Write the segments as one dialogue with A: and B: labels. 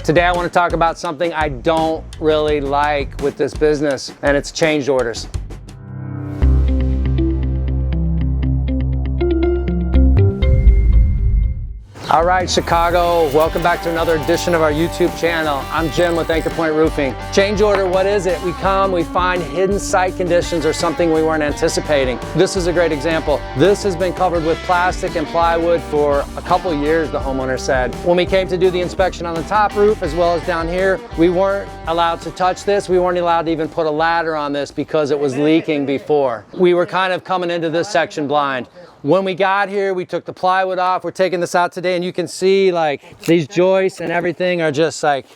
A: Today I want to talk about something I don't really like with this business, and it's change orders. All right, Chicago, welcome back to another edition of our YouTube channel. I'm Jim with Anchor Point Roofing. Change order, what is it? We find hidden site conditions or something we weren't anticipating. This is a great example. This has been covered with plastic and plywood for a couple years, the homeowner said. When we came to do the inspection on the top roof as well as down here, we weren't allowed to touch this. We weren't allowed to even put a ladder on this because it was leaking before. We were kind of coming into this section blind. When we got here, we took the plywood off. We're taking this out today, and you can see like these joists and everything are just like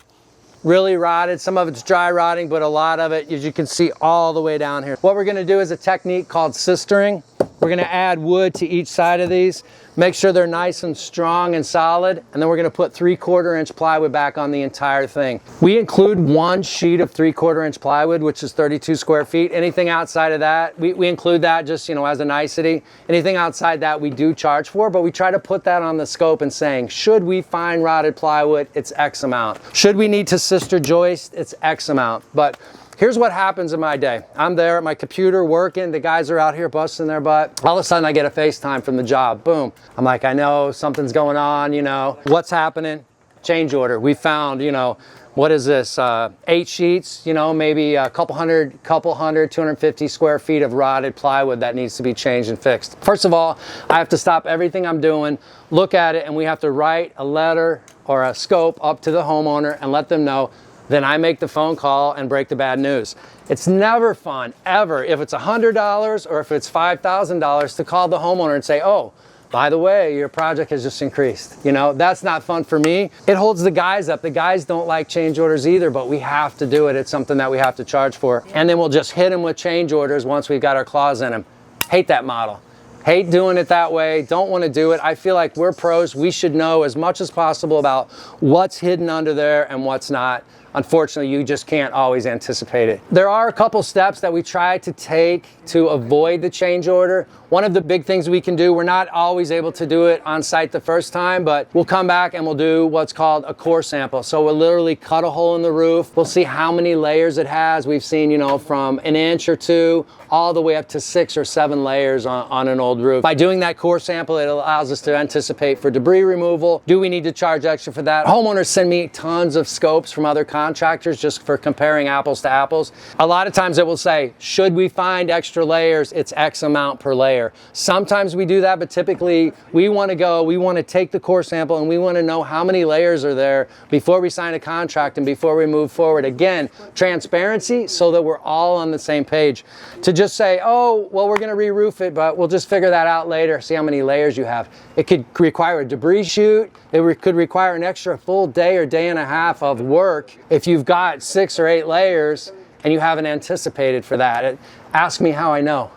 A: really rotted. Some of it's dry rotting, but a lot of it, as you can see, all the way down here. What we're gonna do is a technique called sistering. We're gonna add wood to each side of these, make sure they're nice and strong and solid, and then we're gonna put 3/4 inch plywood back on the entire thing. We include one sheet of 3/4 inch plywood, which is 32 square feet. Anything outside of that, we include that just, you know, as a nicety. Anything outside that we do charge for, but we try to put that on the scope and saying, should we find rotted plywood, it's X amount. Should we need to sister joist, it's X amount. But here's what happens in my day. I'm there at my computer working, the guys are out here busting their butt. All of a sudden I get a FaceTime from the job, boom. I'm like, I know something's going on, you know. What's happening? Change order. We found, you know, what is this, 8 sheets, you know, maybe a couple hundred, 250 square feet of rotted plywood that needs to be changed and fixed. First of all, I have to stop everything I'm doing, look at it, and we have to write a letter or a scope up to the homeowner and let them know. Then I make the phone call and break the bad news. It's never fun, ever, if it's $100 or if it's $5,000 to call the homeowner and say, oh, by the way, your project has just increased. You know, that's not fun for me. It holds the guys up. The guys don't like change orders either, but we have to do it. It's something that we have to charge for. And then we'll just hit them with change orders once we've got our claws in them. Hate that model. Hate doing it that way, don't want to do it. I feel like we're pros. We should know as much as possible about what's hidden under there and what's not. Unfortunately, you just can't always anticipate it. There are a couple steps that we try to take to avoid the change order. One of the big things we can do, we're not always able to do it on site the first time, but we'll come back and we'll do what's called a core sample. So we'll literally cut a hole in the roof. We'll see how many layers it has. We've seen, you know, from an inch or 2 all the way up to 6 or 7 layers on an old roof. By doing that core sample, it allows us to anticipate for debris removal. Do we need to charge extra for that? Homeowners send me tons of scopes from other contractors just for comparing apples to apples. A lot of times it will say, should we find extra layers, it's X amount per layer. Sometimes we do that, but typically we want to take the core sample and we want to know how many layers are there before we sign a contract and before we move forward. Again, transparency so that we're all on the same page. To just say, oh, well, we're going to re-roof it, but we'll just figure that out later, see how many layers you have. It could require a debris chute. It could require an extra full day or day and a half of work if you've got 6 or 8 layers and you haven't anticipated for that. Ask me how I know.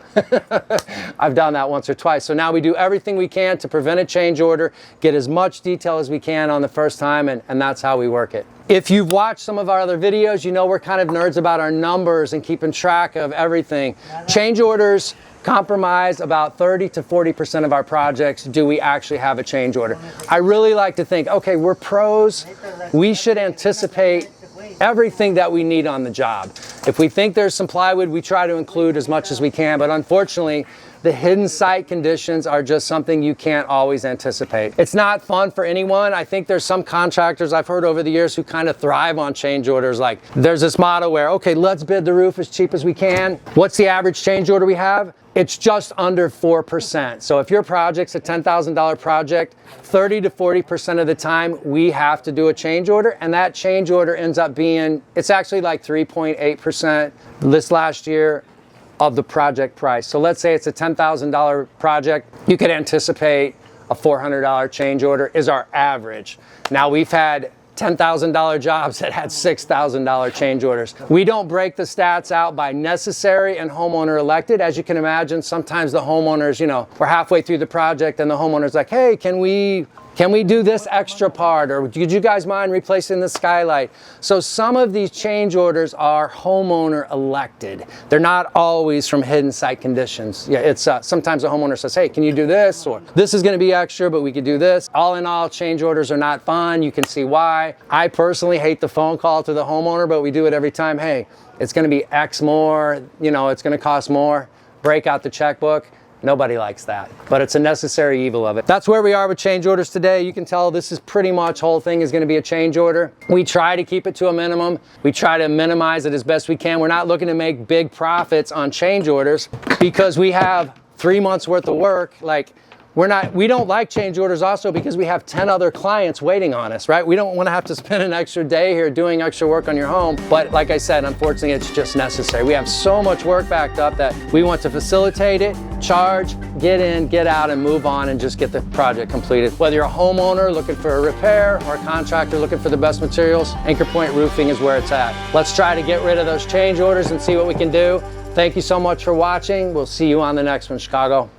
A: I've done that once or twice. So now we do everything we can to prevent a change order, get as much detail as we can on the first time, and that's how we work it. If you've watched some of our other videos, you know we're kind of nerds about our numbers and keeping track of everything. Change orders compromise about 30 to 40% of our projects. Do we actually have a change order? I really like to think, okay, we're pros. We should anticipate everything that we need on the job. If we think there's some plywood, we try to include as much as we can, but unfortunately, the hidden site conditions are just something you can't always anticipate. It's not fun for anyone. I think there's some contractors I've heard over the years who kind of thrive on change orders. Like there's this motto where, okay, let's bid the roof as cheap as we can. What's the average change order we have? It's just under 4%. So if your project's a $10,000 project, 30 to 40% of the time we have to do a change order, and that change order ends up being, it's actually like 3.8% this last year of the project price. So let's say it's a $10,000 project, you could anticipate a $400 change order is our average. Now we've had $10,000 jobs that had $6,000 change orders. We don't break the stats out by necessary and homeowner-elected. As you can imagine, sometimes the homeowners, you know, we're halfway through the project and the homeowner's like, hey, can we Can we do this extra part? Or would you guys mind replacing the skylight? So some of these change orders are homeowner elected. They're not always from hidden site conditions. Yeah, it's sometimes a homeowner says, hey, can you do this? Or this is gonna be extra, but we could do this. All in all, change orders are not fun. You can see why. I personally hate the phone call to the homeowner, but we do it every time. Hey, it's gonna be X more, you know, it's gonna cost more. Break out the checkbook. Nobody likes that, but it's a necessary evil of it. That's where we are with change orders today. You can tell this is pretty much, whole thing is gonna be a change order. We try to keep it to a minimum. We try to minimize it as best we can. We're not looking to make big profits on change orders because we have 3 months worth of work. Like, we don't like change orders also because we have 10 other clients waiting on us, right? We don't want to have to spend an extra day here doing extra work on your home. But like I said, unfortunately, it's just necessary. We have so much work backed up that we want to facilitate it, charge, get in, get out, and move on and just get the project completed. Whether you're a homeowner looking for a repair or a contractor looking for the best materials, Anchor Point Roofing is where it's at. Let's try to get rid of those change orders and see what we can do. Thank you so much for watching. We'll see you on the next one, Chicago.